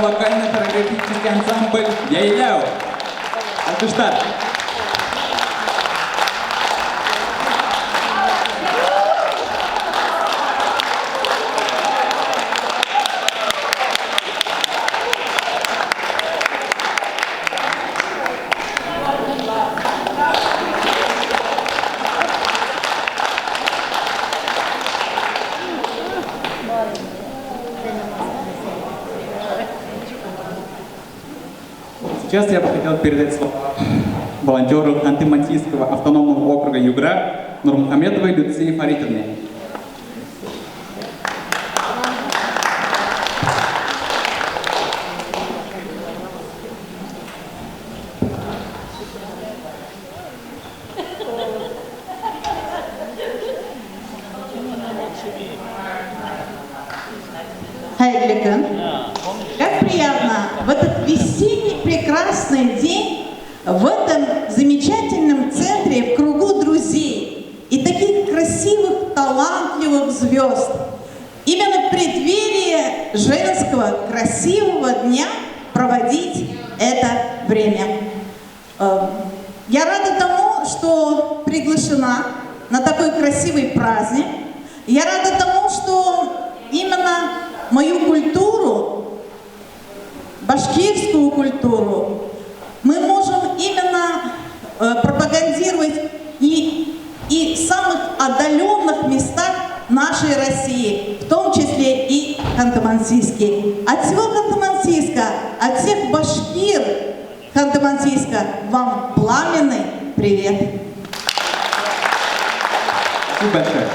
вокально-хореографический ансамбль «Яйляу». Алтыштар. Сейчас я бы хотел передать слово волонтеру Ханты-Мансийского автономного округа Югра Нурмухаметовой Люции Фаритовне. Как приятно в этот весенний прекрасный день в этом замечательном центре в кругу друзей и таких красивых, талантливых звезд. Именно в преддверии женского красивого дня проводить это время. Я рада тому, что приглашена на такой красивый праздник. Я рада тому, что именно мою культуру, башкирскую культуру, мы можем именно пропагандировать и в самых отдаленных местах нашей России, в том числе и Ханты-Мансийске. От всего Ханты-Мансийска, от всех башкир Ханты-Мансийска вам пламенный привет. Спасибо большое.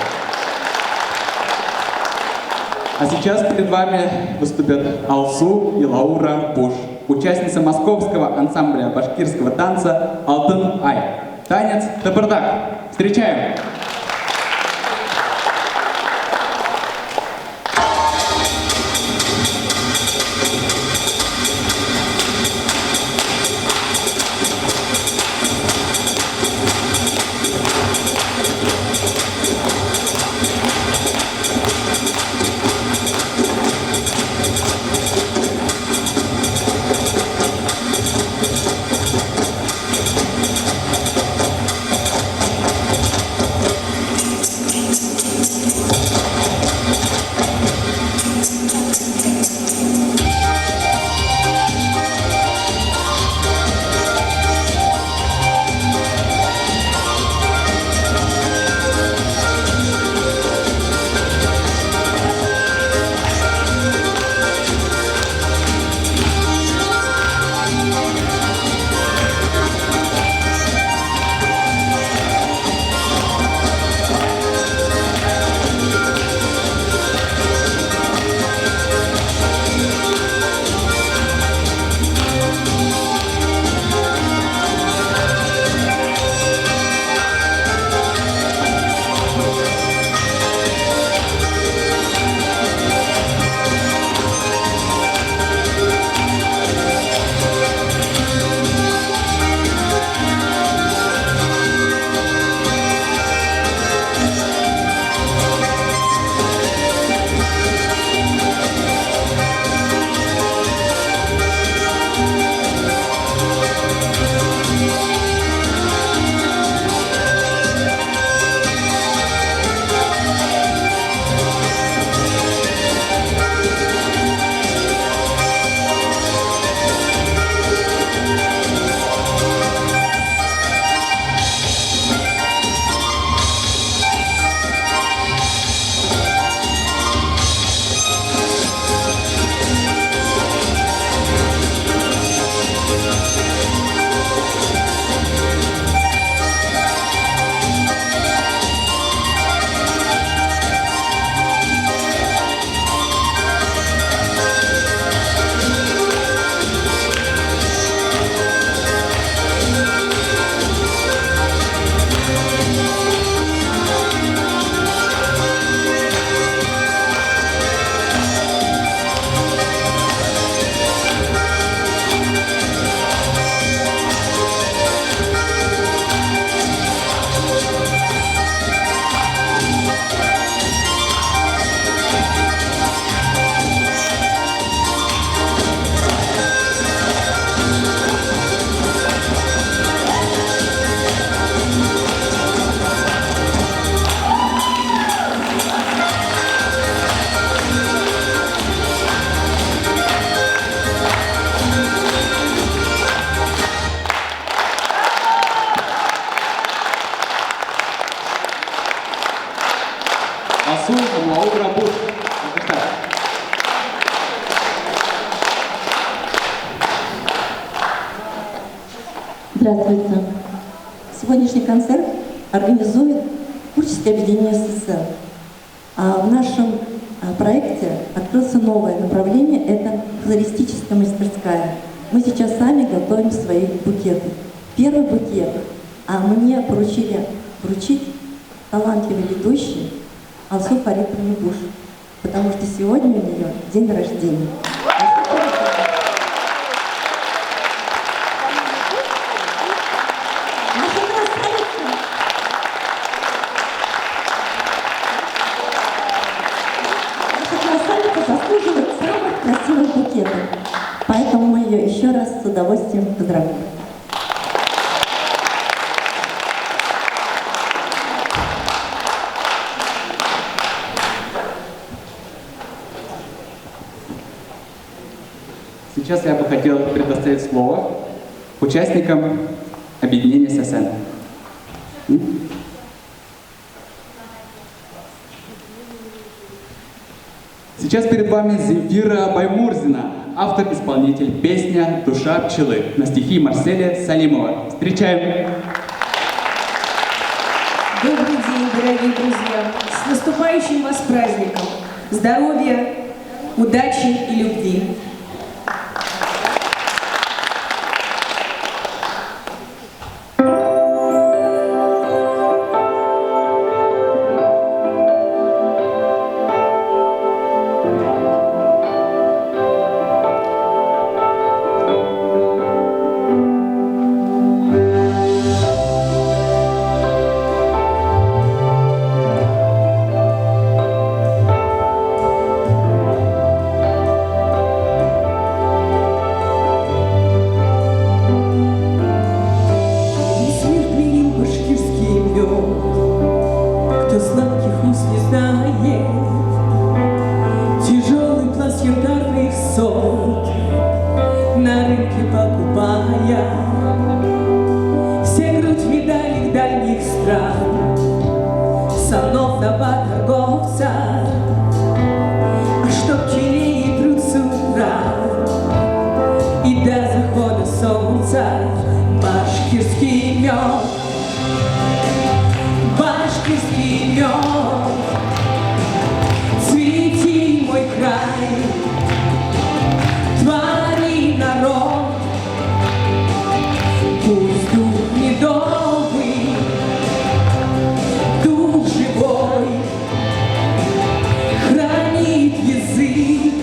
А сейчас перед вами выступят Алсу и Лаура Буш, участница московского ансамбля башкирского танца «Алтын Ай». Танец «Табырдак». Встречаем! Алсу и Лаура Буш. Здравствуйте. Сегодняшний концерт организует творческое объединение СССР. А в нашем проекте открылось новое направление – это флористическая мастерская. Мы сейчас сами готовим свои букеты. Первый букет мне поручили вручить талантливый ведущий Алсу Фаритовне Буш, потому что сегодня у нее день рождения. Заслуживает самых красивых букетов. Поэтому мы ее еще раз с удовольствием поздравляем. Сейчас я бы хотел предоставить слово участникам объединения ССН. Сейчас перед вами Земфира Баймурзина, автор-исполнитель песня «Душа пчелы» на стихи Марселя Салимова. Встречаем! Добрый день, дорогие друзья! С наступающим вас праздником! Здоровья, удачи и любви! На рынке покупая все грудь медалей дальних стран, санов торговца, а чтоб пчелей труд с утра и до захода солнца башкирский мед, башкирский мед, цвети мой край. Твори народ, пусть дух медовый, дух живой, хранит язык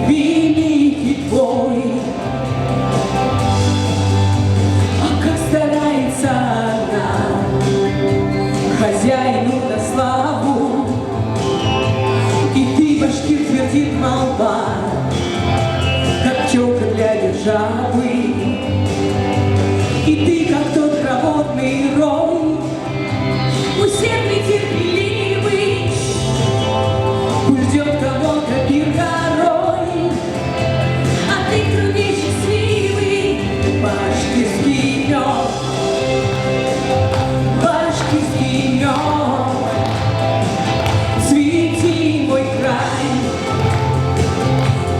великий твой. А как старается она хозяину на славу, и ты, башкир, твердит молва, пчелка для державы, и ты, как тот работный рой, усердный, терпеливый, пусть ждет кого-то пир горой, а ты трудный, счастливый, башкирский мед, башкирский мед, цвети мой край.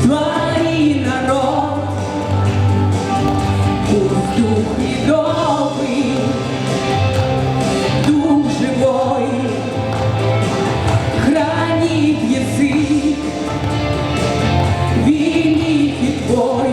Твори народ, пусть дух медовый, дух живой, хранит язык великий твой.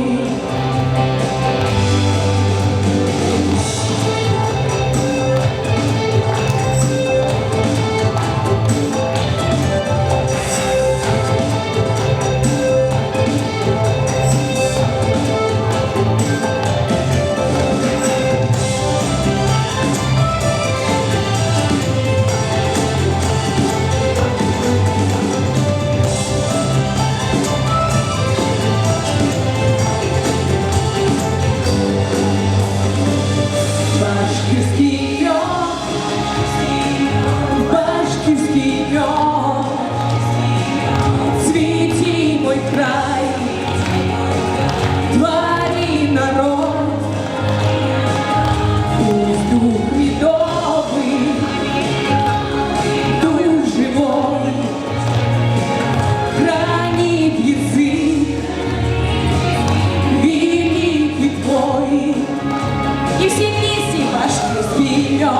И все вместе башкирский мед.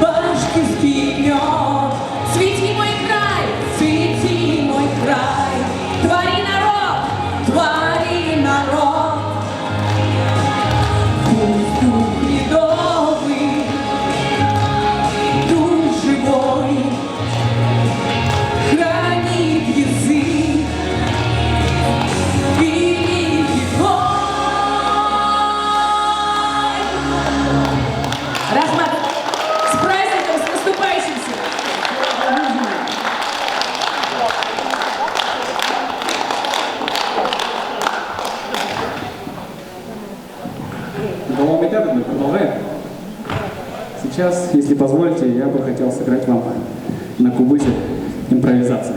Башкирский мед. Свети мой край, свети мой край. Твори народ, твори народ. Пусть дух ледовый, дух живой хранит язык великий твой. Рахмат, с праздником, с наступающим! Уголовный театр, мы продолжаем. Сейчас, если позволите, я бы хотел сыграть вам на кубысе импровизацию.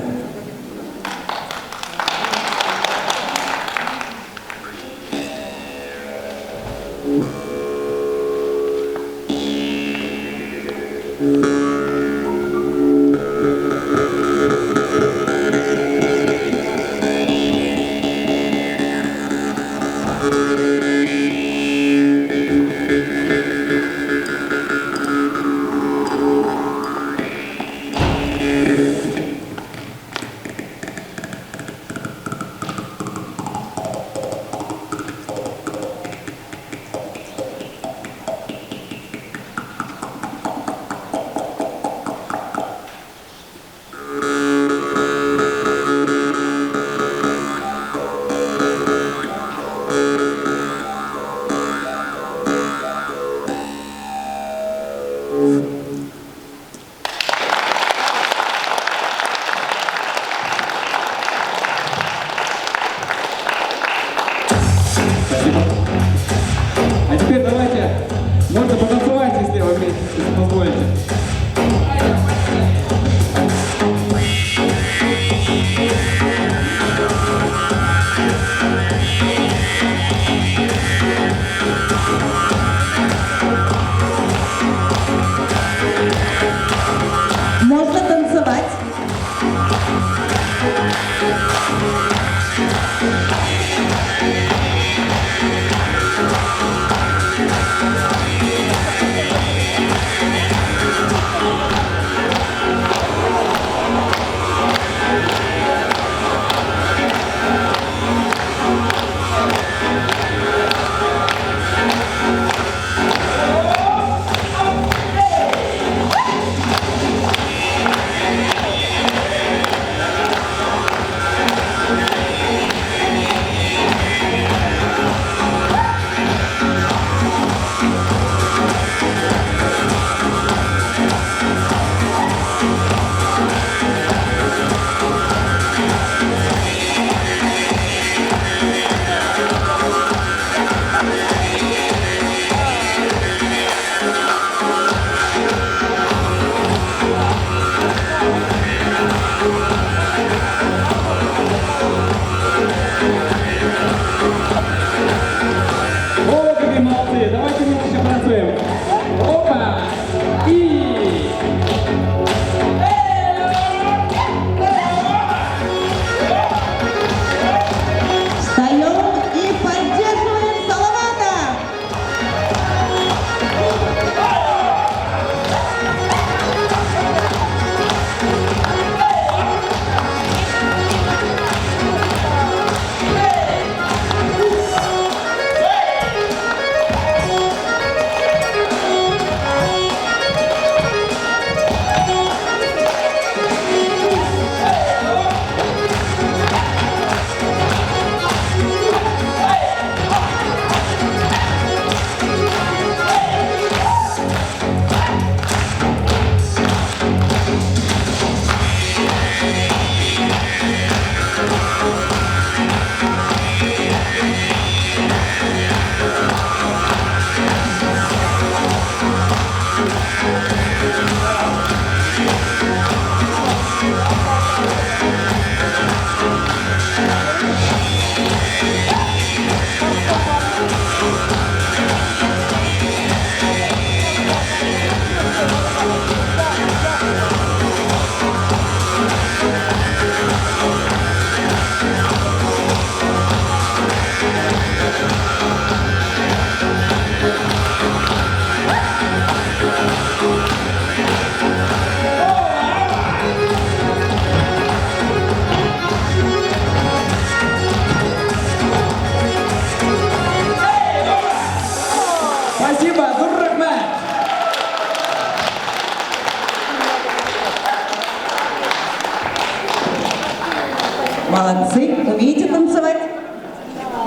Молодцы. Умеете танцевать?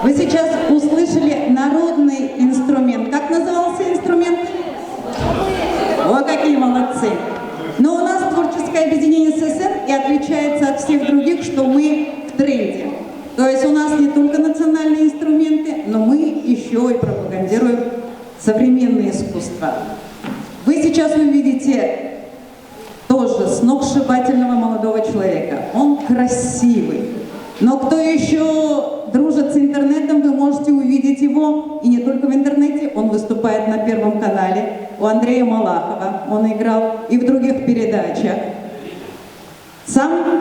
Вы сейчас услышали народный инструмент. Как назывался инструмент? О, какие молодцы! Но у нас творческое объединение СССР и отличается от всех других, что мы в тренде. То есть у нас не только национальные инструменты, но мы еще и пропагандируем современное искусство. Вы сейчас увидите тоже сногсшибательного молодого человека. Он красивый. Но кто еще дружит с интернетом, вы можете увидеть его, и не только в интернете, он выступает на Первом канале, у Андрея Малахова, он играл и в других передачах. Самый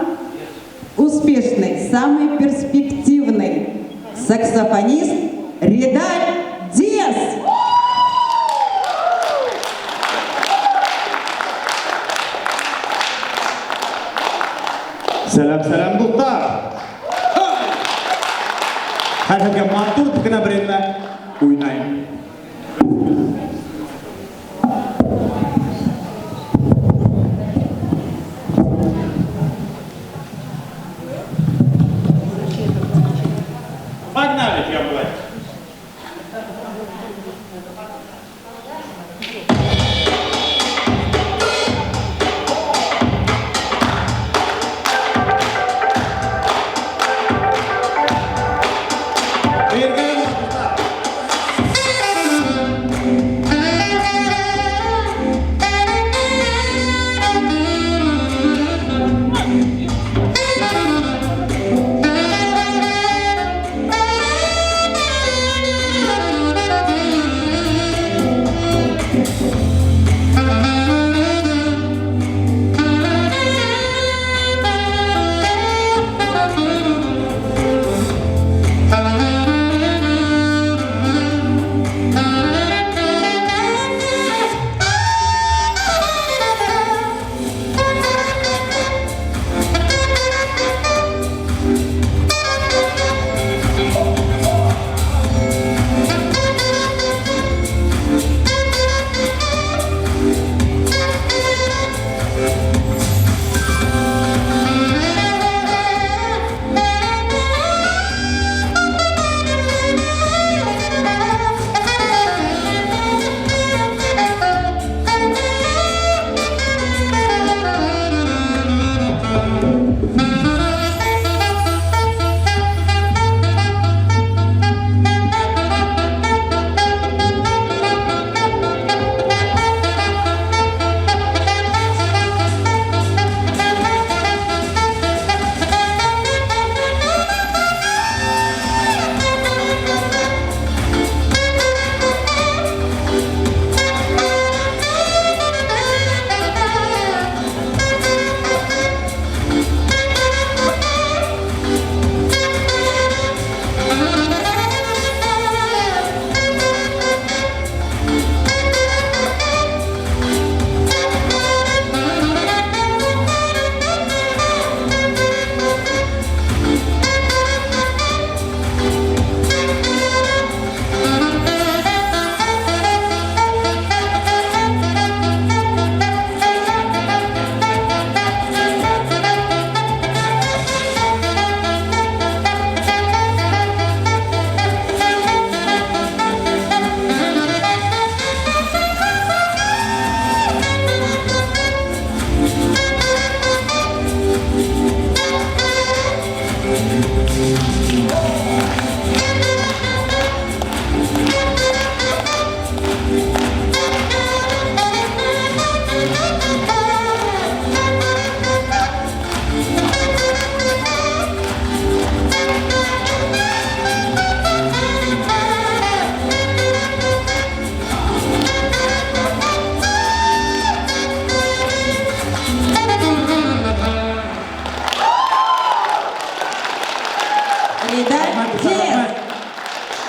успешный, самый перспективный саксофонист Редаль Диас. Сәлем достар! Һәргә матур гына белән уйнайм. Погнали, Ямблай!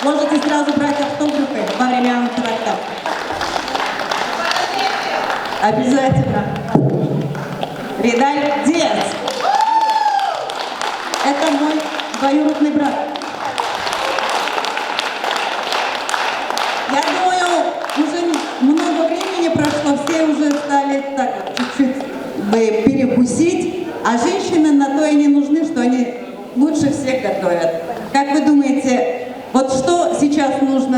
Можете сразу брать автографы во время антракта. Обязательно. Редаль Диас. Это мой двоюродный брат. Я думаю, уже много времени прошло, все уже стали так чуть-чуть перекусить, а женщины на то и не нужны, что они лучше всех готовят. Как вы думаете, вот что сейчас нужно